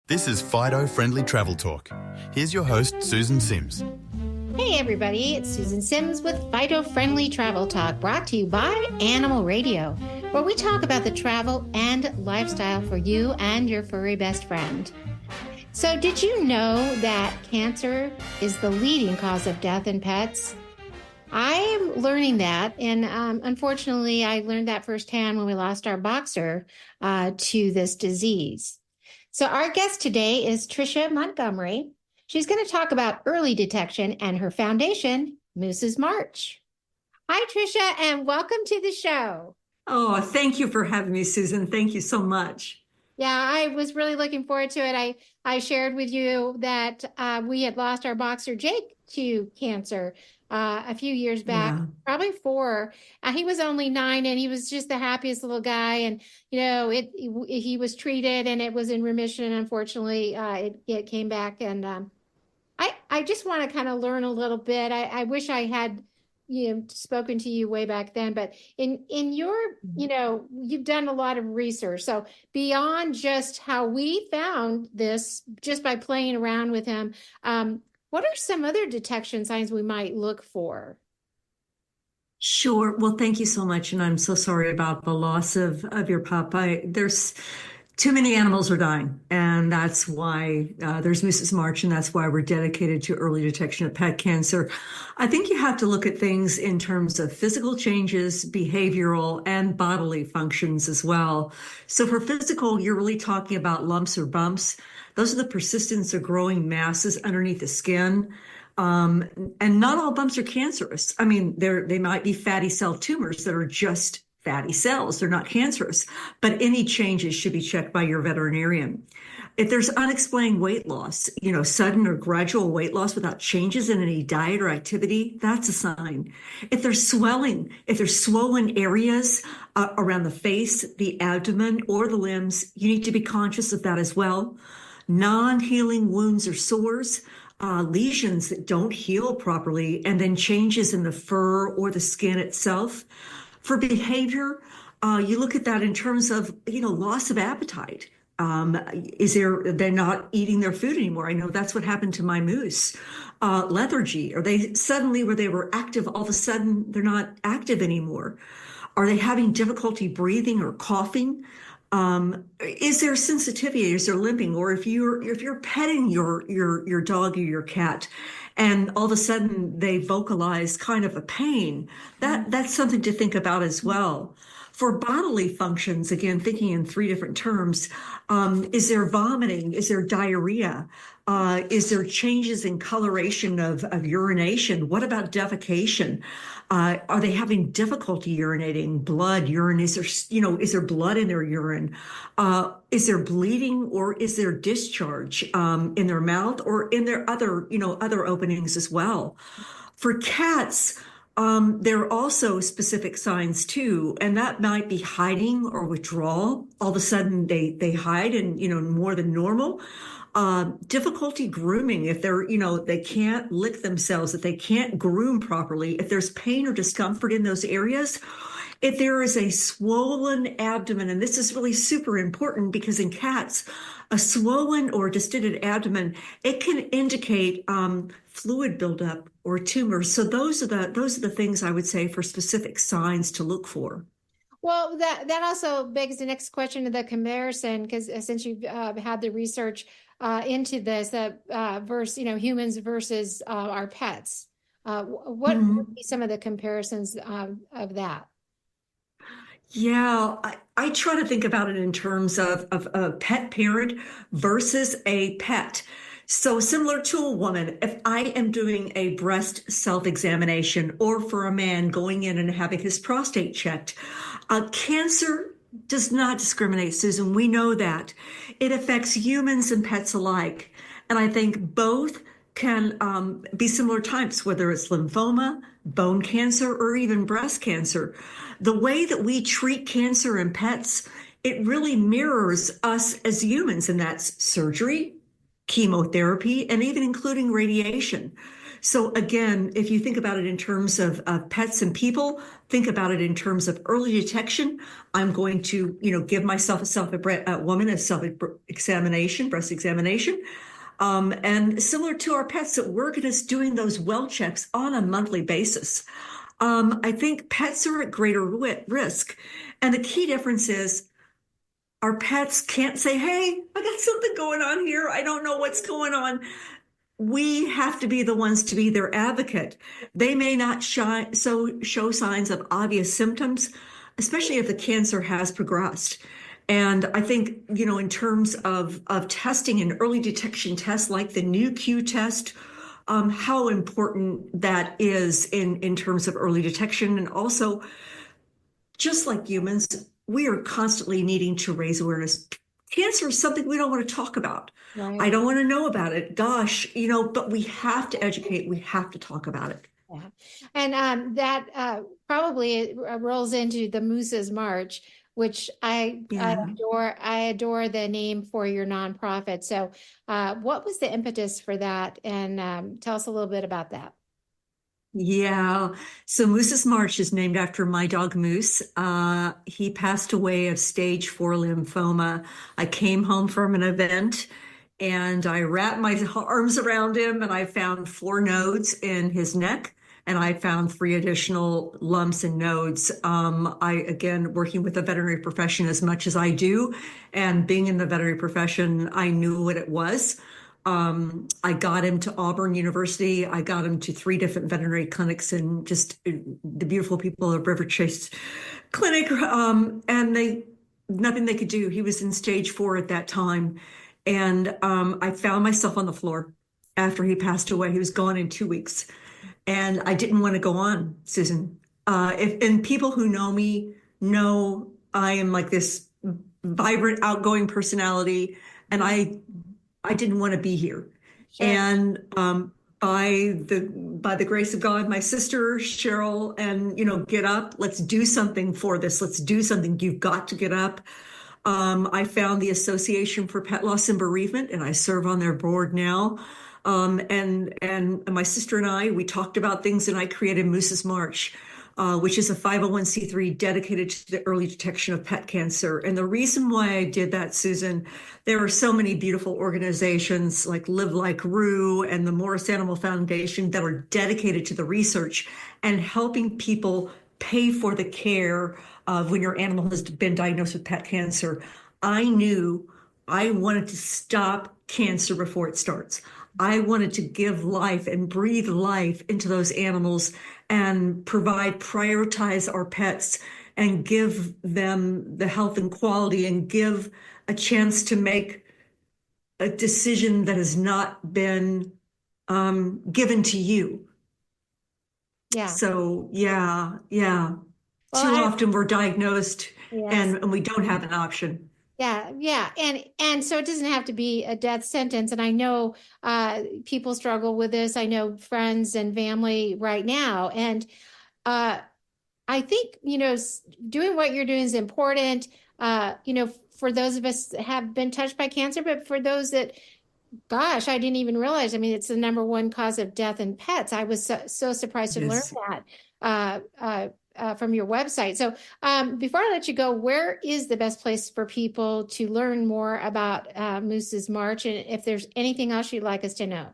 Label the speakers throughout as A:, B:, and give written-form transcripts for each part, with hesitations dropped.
A: This is Fido Friendly Travel Talk. Here's your host, Susan Sims.
B: Hey everybody, it's Susan Sims with Fido Friendly Travel Talk, brought to you by Animal Radio, where we talk about the travel and lifestyle for you and your furry best friend. So did you know that cancer is the leading cause of death in pets? I am learning that, and unfortunately, I learned that firsthand when we lost our boxer to this disease. So our guest today is Tricia Montgomery. She's going to talk about early detection and her foundation, Moose's March. Hi, Tricia, and welcome to the show.
C: Oh, thank you for having me, Susan. Thank you so much.
B: Yeah, I was really looking forward to it. I shared with you that we had lost our boxer, Jake, to cancer a few years back, probably 4. He was only 9, and he was just the happiest little guy. And, you know, he was treated, and it was in remission. And unfortunately, it came back. And I just want to kind of learn a little bit. I wish I had, spoken to you way back then. But in your, you've done a lot of research. So beyond just how we found this, just by playing around with him, what are some other detection signs we might look for?
C: Sure. Well, thank you so much. And I'm so sorry about the loss of your pup. There's too many animals are dying. And that's why there's Moose's March. And that's why we're dedicated to early detection of pet cancer. I think you have to look at things in terms of physical changes, behavioral, and bodily functions as well. So for physical, you're really talking about lumps or bumps. Those are the persistence of growing masses underneath the skin. And not all bumps are cancerous. I mean, they might be fatty cell tumors that are just fatty cells. They're not cancerous, but any changes should be checked by your veterinarian. If there's unexplained weight loss, sudden or gradual weight loss without changes in any diet or activity, that's a sign. If there's swelling, if there's swollen areas around the face, the abdomen, or the limbs, you need to be conscious of that as well. Non-healing wounds or sores, lesions that don't heal properly, and then changes in the fur or the skin itself. For behavior, you look at that in terms of, loss of appetite. They're not eating their food anymore. I know that's what happened to my moose. Lethargy, or they suddenly, where they were active, all of a sudden they're not active anymore. Are they having difficulty breathing or coughing? Is there sensitivity? Is there limping? Or if you're petting your dog or your cat, and all of a sudden they vocalize kind of a pain, that's something to think about as well. For bodily functions, again, thinking in 3 different terms, is there vomiting? Is there diarrhea? Is there changes in coloration of urination? What about defecation? Are they having difficulty urinating? Blood, urine, is there blood in their urine? Is there bleeding, or is there discharge in their mouth or in their other openings as well? For cats, there are also specific signs too, and that might be hiding or withdrawal. All of a sudden they hide and, more than normal. Difficulty grooming, if they can't lick themselves, if they can't groom properly, if there's pain or discomfort in those areas, if there is a swollen abdomen, and this is really super important because in cats, a swollen or distended abdomen, it can indicate fluid buildup or tumors. So those are the things I would say for specific signs to look for.
B: Well, that also begs the next question of the comparison, because since you've had the research into this, versus humans versus our pets, what would be some of the comparisons of that?
C: Yeah, I try to think about it in terms of a pet parent versus a pet. So similar to a woman, if I am doing a breast self-examination, or for a man going in and having his prostate checked, cancer does not discriminate, Susan. We know that. It affects humans and pets alike. And I think both can be similar types, whether it's lymphoma, bone cancer, or even breast cancer. The way that we treat cancer in pets, it really mirrors us as humans, and that's surgery, chemotherapy, and even including radiation. So again, if you think about it in terms of pets and people, think about it in terms of early detection. I'm going to, give myself a woman a self-examination, breast examination. And similar to our pets, that we're going to doing those well checks on a monthly basis. I think pets are at greater risk. And the key difference is our pets can't say, hey, I got something going on here. I don't know what's going on. We have to be the ones to be their advocate. They may not show signs of obvious symptoms, especially if the cancer has progressed. And I think, in terms of testing and early detection tests like the Nu-Q test, how important that is in terms of early detection. And also, just like humans, we are constantly needing to raise awareness. Cancer is something we don't want to talk about.
B: Right.
C: I don't want to know about it. Gosh, but we have to educate. We have to talk about it.
B: Yeah. And that probably rolls into the Moose's March, which I adore. I adore the name for your nonprofit. So what was the impetus for that? And tell us a little bit about that.
C: Yeah. So Moose's March is named after my dog Moose. He passed away of stage 4 lymphoma. I came home from an event and I wrapped my arms around him and I found 4 nodes in his neck and I found 3 additional lumps and nodes. Again, working with the veterinary profession as much as I do, and being in the veterinary profession, I knew what it was. I got him to Auburn University. I got him to 3 different veterinary clinics and just the beautiful people of River Chase Clinic. And nothing they could do. He was in stage 4 at that time. And I found myself on the floor after he passed away. He was gone in 2 weeks. And I didn't want to go on, Susan. And people who know me know I am like this vibrant, outgoing personality. And I didn't want to be here. Sure. And by the grace of God, my sister Cheryl, and get up, let's do something for this. Let's do something. You've got to get up. I found the Association for Pet Loss and Bereavement, and I serve on their board now. And my sister and I, we talked about things, and I created Moose's March, which is a 501c3 dedicated to the early detection of pet cancer. And the reason why I did that, Susan, there are so many beautiful organizations like Live Like Roo and the Morris Animal Foundation that are dedicated to the research and helping people pay for the care of when your animal has been diagnosed with pet cancer. I knew I wanted to stop cancer before it starts. I wanted to give life and breathe life into those animals and prioritize our pets and give them the health and quality and give a chance to make a decision that has not been given to you.
B: Yeah.
C: So, yeah. Well, too often we're diagnosed and we don't have an option.
B: Yeah. And so it doesn't have to be a death sentence. And I know people struggle with this. I know friends and family right now. And I think, doing what you're doing is important, for those of us that have been touched by cancer, but for those that, gosh, I didn't even realize. I mean, it's the number 1 cause of death in pets. I was so surprised to learn that. From your website. So before I let you go, where is the best place for people to learn more about Moose's March? And if there's anything else you'd like us to know?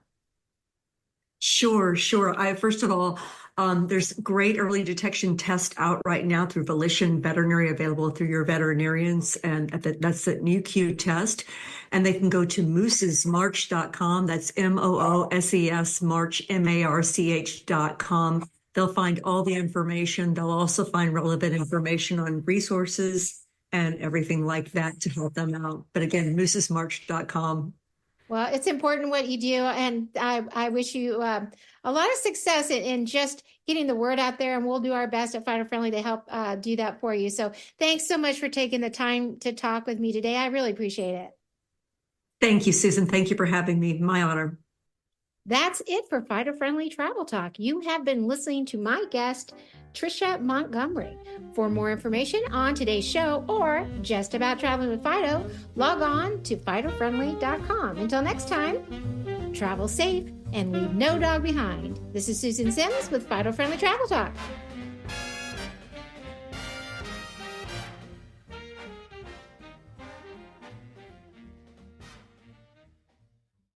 C: Sure. First of all, there's great early detection test out right now through Volition Veterinary, available through your veterinarians. And that's the Nu-Q test. And they can go to moosesmarch.com. That's MOOSES March, MARCH.com. They'll find all the information. They'll also find relevant information on resources and everything like that to help them out. But again, moosesmarch.com.
B: Well, it's important what you do. And I wish you a lot of success in just getting the word out there. And we'll do our best at Fighter Friendly to help do that for you. So thanks so much for taking the time to talk with me today. I really appreciate it.
C: Thank you, Susan. Thank you for having me. My honor.
B: That's it for Fido Friendly Travel Talk. You have been listening to my guest, Tricia Montgomery. For more information on today's show or just about traveling with Fido, log on to FidoFriendly.com. Until next time, travel safe and leave no dog behind. This is Susan Sims with Fido Friendly Travel Talk.